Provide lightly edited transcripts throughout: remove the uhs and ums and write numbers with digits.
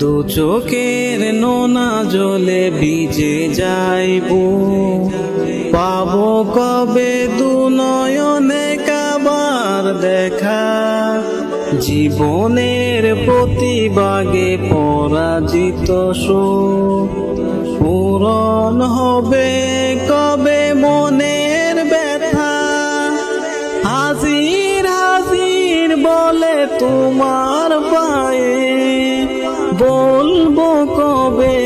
দু চোখের নোনা জলে ভিজে যাইব, পাবো কবে দু নয়নে কাবার দেখা। জীবনের প্রতিবাগে পরাজিত সুখ পূরণ হবে কবে মনের ব্যথা। হাজির হাজির বলে তোমার পায়ে, বলবো কবে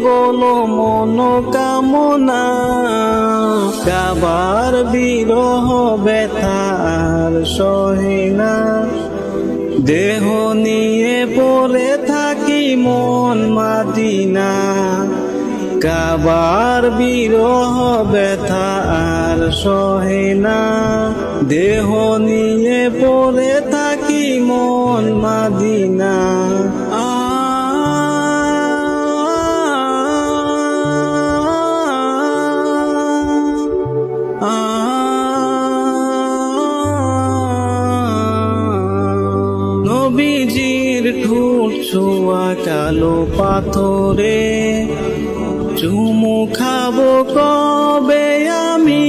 বলো মনোকামনা। কাবার বিরহ ব্যথার সহে না, দেহ নিয়ে পড়ে থাকি মন মাদিনা। কাবার বিরহ ব্যথা আর সহে না, দেহ নিয়ে পড়ে থাকি মন মাদিনা। নবীজির ঠোঁট ছোঁয়া কালো পাথরে, চুমু খাবো কবে আমি।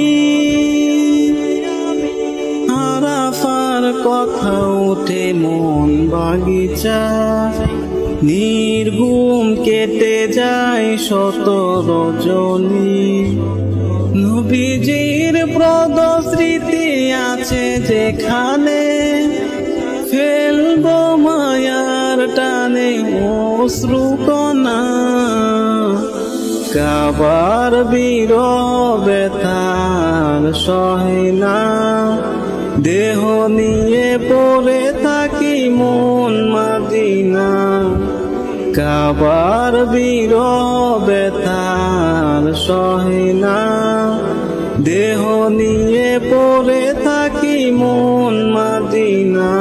আরাফার কথা ওঠে মন বাগিচা, নির্ঘুম কেটে যায় শত রজনী। নবীজির প্রদস্মৃতি আছে যেখানে, ফেলবো মায়ার টানে অশ্রুকণা। কাবার বিরহ ব্যথার সহে না, দেহ নিয়ে পড়ে থাকি মন মাদিনা। কাবার বিরহ ব্যথার সহে না, দেহ নিয়ে পড়ে থাকি মন মাদিনা।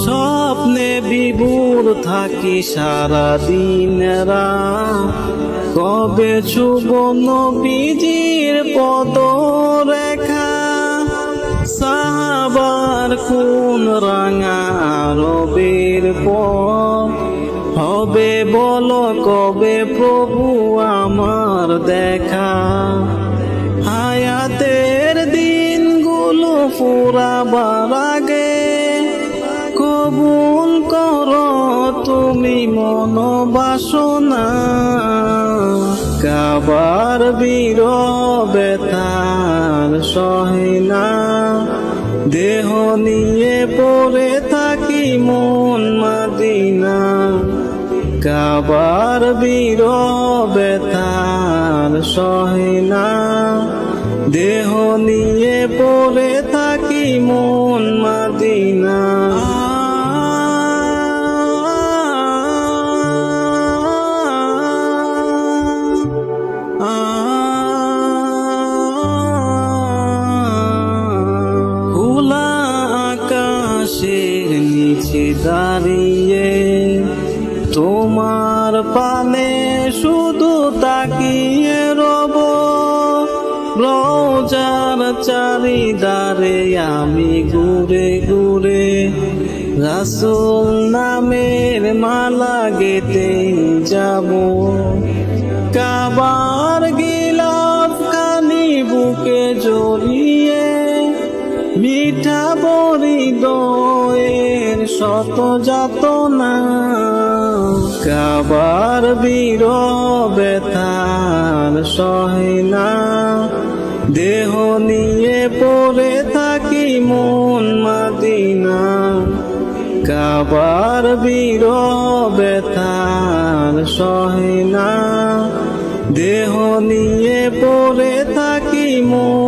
স্বপ্নে বিভোর থাকি সারা দিন রাত, কবে ছুব নবীজির পদরেখা। সাহাবার খুন রাঙা আরবের পথ, হবে বলো কবে প্রভু আমার দেখা। হায়াতের দিনগুলো ফুরাবার আগে, কবুল করো তুমি মনোবাসনা। কাবার বিরহ ব্যথার সহে না, দেহ নিয়ে পড়ে থাকি মন মাদিনা। কাবার বিরহ ব্যথার সহে না, দেহ নিয়ে পড়ে থাকি মন মাদিনা। খোলা আকাশের নিচে দাঁড়িয়ে, তোমার পানে শুধু তাকিয়ে রব। রওজার চারিধারে আমি ঘুরে ঘুরে, রাসূল নামের মালা গেতে যাব। কাবার গিলাফ খানি বুকে জড়িয়ে, মিঠাবো হৃদয়ের শত যাতনা। কাবার বিরহ ব্যথার সহে না, দেহ নিয়ে পড়ে থাকি মন মাদিনা। কাবার বিরহ ব্যথার সহে না, দেহ নিয়ে পড়ে থাকি মন